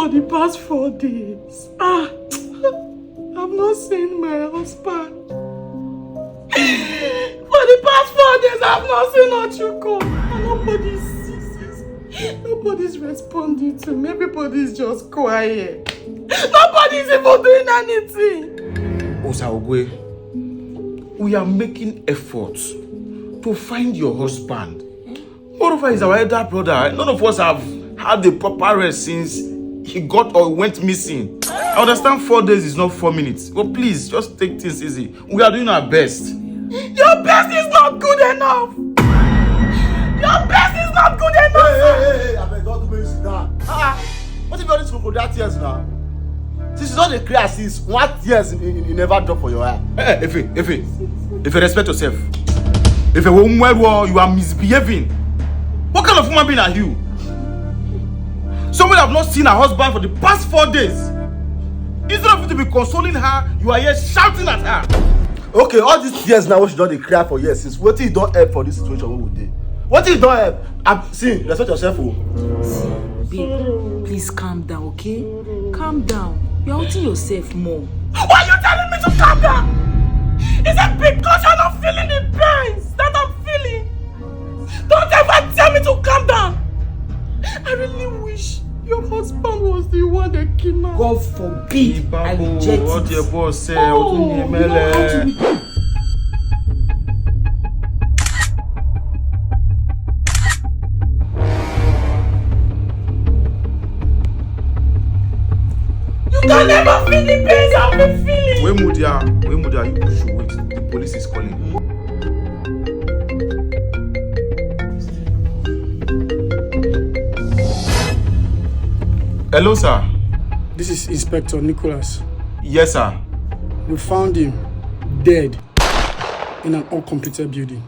For the past 4 days, I've not seen my husband. For the past 4 days, I've not seen Ochuko. And nobody sees. Nobody's responding to me. Everybody's just quiet. Nobody's even doing anything. Osaogwe, we are making efforts to find your husband. Moreover, he's our elder brother. None of us have had the proper rest since he got or went missing. I understand 4 days is not 4 minutes. But please, just take things easy. We are doing our best. Your best is not good enough. Your best is not good enough. Hey, I beg God to make you sit down. What if all these crocodile tears now? Since you don't clear since 1 tears you never drop for your eye. Hey, if you respect yourself, if you are misbehaving, what kind of woman being are you? Someone have not seen her husband for the past 4 days. Instead of you to be consoling her, you are here shouting at her. Okay, all these tears now, what you don't cry for years since. What if you don't help for this situation? What would they? What if you don't help? See, respect yourself. Babe, please calm down, okay? Calm down. You're hurting yourself more. Why are you telling me to calm down? Is it because you're not feeling the pains that I'm feeling? Don't ever tell me to calm down. I really wish your husband was the one that kidnapped. God forbid I reject what it. your boss say? Oh, you know how to... You can never feel the pains I've been feeling. Wemudia, you should wait. The police is calling. Hello, sir. This is Inspector Nicholas. Yes, sir. We found him dead in an uncompleted building.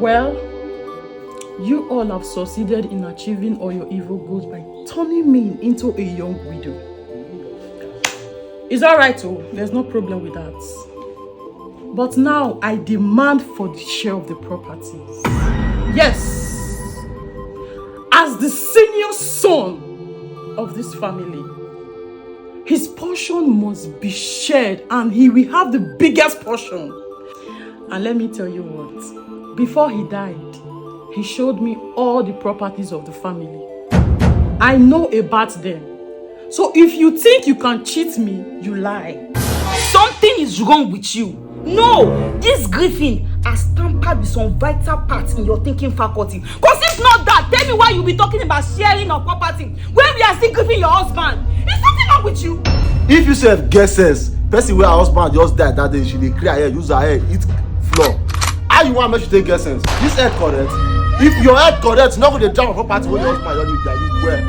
Well, you all have succeeded in achieving all your evil goals by turning me into a young widow. It's alright, oh, there's no problem with that. But now I demand for the share of the property. Yes, as the senior son of this family, his portion must be shared and he will have the biggest portion. And let me tell you what, before he died, he showed me all the properties of the family. I know about them. So if you think you can cheat me, you lie. Something is wrong with you. No, this Griffin has tampered with some vital parts in your thinking faculty. Because if not that, tell me why you'll be talking about sharing of property when we are still grieving your husband. Is something wrong with you? If you say guesses, person where her husband just died that day, she dey clear her hair, use her hair, eat floor. How you want me to take guesses? This head correct? If your head correct, you not go dey drag on property when your husband don need die, you well.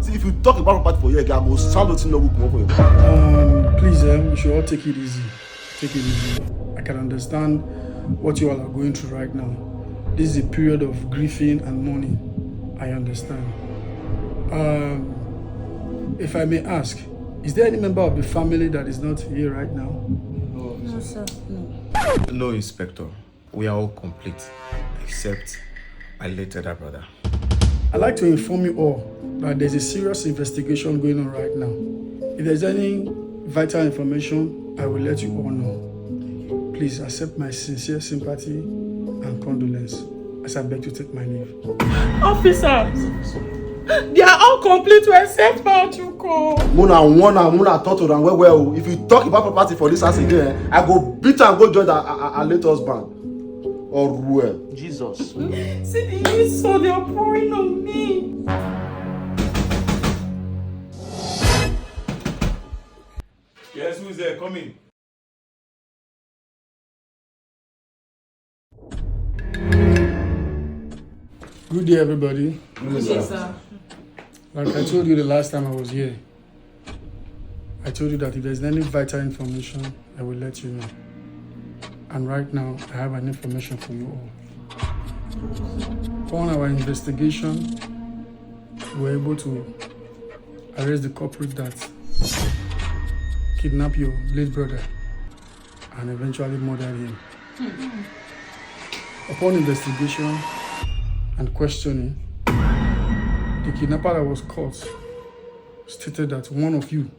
See, if you talk about property for here, I go sound wetin no go come up for you. Please, you should all take it easy. Take it easy. I can understand what you all are going through right now. This is a period of grieving and mourning. I understand. If I may ask, is there any member of the family that is not here right now? No, sir. No. No, Inspector. We are all complete, except my late elder brother. I'd like to inform you all that there's a serious investigation going on right now. If there's any vital information, I will let you all know. Please accept my sincere sympathy and condolence as I beg to take my leave. Officers, they are all complete to except Ochuko. Muna talk to them well. If you talk about property for this house again, I go beat and go join her late husband. Or where? Jesus. See the insult they are pouring on me. Yes, who is there? Come in. Good day, everybody. Good day, sir. Like I told you the last time I was here, I told you that if there's any vital information, I will let you know. And right now, I have an information for you all. Upon our investigation, we were able to arrest the culprit that kidnapped your late brother and eventually murdered him. Upon investigation and questioning, the kidnapper that was caught stated that one of you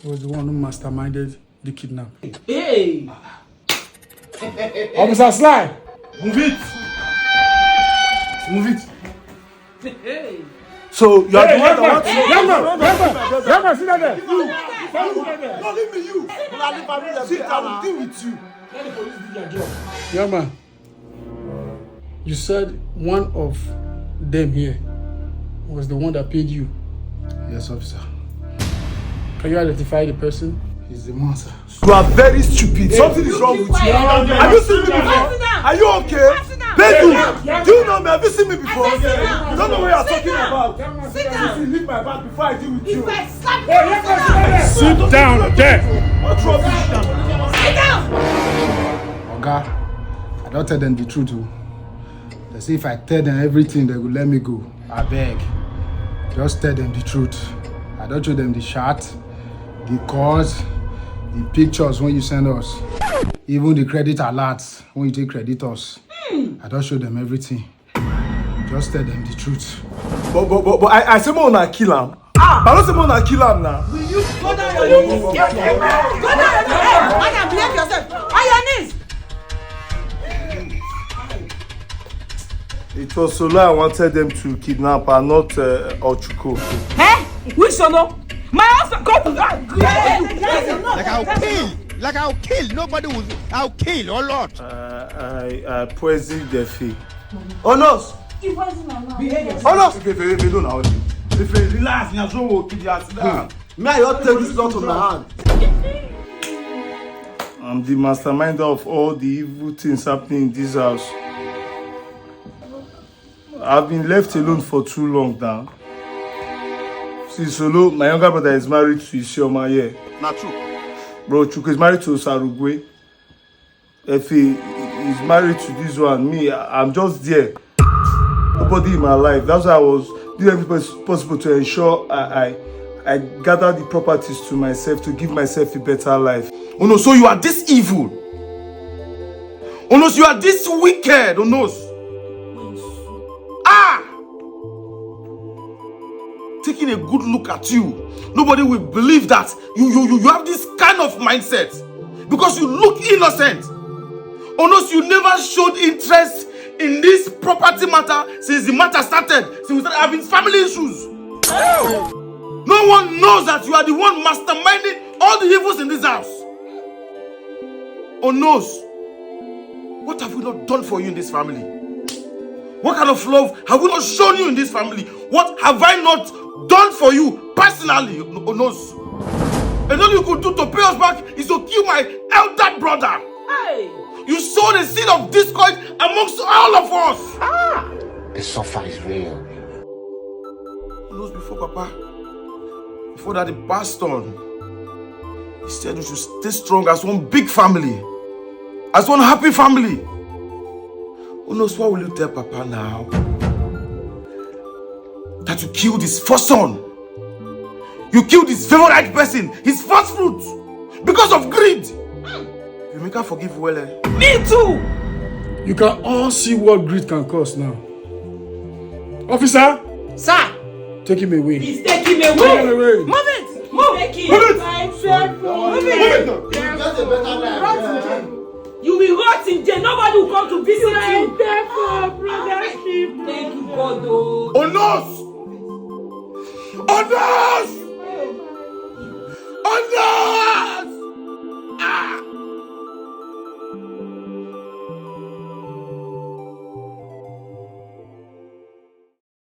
was the one who masterminded the kidnap. Hey! Officer Sly! Move it. Move it. Hey! So you are the one that wants to. Young man, sit down there. No, leave me, you. See, I will deal with you. Let the police do their job. Young man, you said one of them here was the one that paid you. Yes, officer. Can you identify the person? He's the monster. You are very stupid. Something is wrong with you. Have you seen me before? Are you okay? Pedro, do you know me? Have you seen me before? You don't know what you are talking about. Sit down! Leave my bag before I deal with you. If I slap you, Sit down there. What's wrong with you? sit down! Oga, I don't tell them the truth. They say if I tell them everything, they will let me go. I beg. Just tell them the truth. I don't show them the shot, the calls, the pictures when you send us, even the credit alerts when you take credit us. I don't show them everything. Just tell them the truth. But I say more na kill him. I don't say more na kill him now. Will you go down your knees? Go down your knees! Madam, behave yourself! On your knees! It was Solo I wanted them to kidnap and not Ochuko. Eh? Which Solo? My husband! Go! Like I'll kill. Nobody will. I'll kill. Oh Lord. I poisoned the fee. Oh no! Oh no! If you don't know, if you relax, you don't work. You just down. May I not take this lot on my hand? I'm the mastermind of all the evil things happening in this house. I've been left alone for too long now. See, Solo, my younger brother is married to Isioma here. Not true. Bro, Chuku is married to Sarugwe. Efe is married to this one. Me, I'm just there. Nobody in my life. That's why I was doing everything possible to ensure I gather the properties to myself to give myself a better life. Oh no, so you are this evil. Oh no, so you are this wicked. Oh no. Ah! Taking a good look at you, nobody will believe that you have this kind of mindset because you look innocent. Oh no, so you never showed interest in this property matter since the matter started, since we started having family issues. No one knows that you are the one masterminding all the evils in this house. Oh no, what have we not done for you in this family? What kind of love have we not shown you in this family? What have I not done for you personally? Oh no. And all you could do to pay us back is to kill my elder brother. Hey! You sowed a seed of discord amongst all of us. Ah! The suffer is real. Who knows before Papa? Before that, the passed on. He said we should stay strong as one big family, as one happy family. Who knows what will you tell Papa now? That you killed his first son. You killed his favorite person, his first fruit, because of greed. You make her forgive well. Me too! You can all see what greed can cause now. Officer, Sir! take him away. He's taking me away! Take him away. Move it! Move it! Move it! Move it! You will rot in jail. Nobody will come to visit you. Thank you, God. Oh no! Oh no!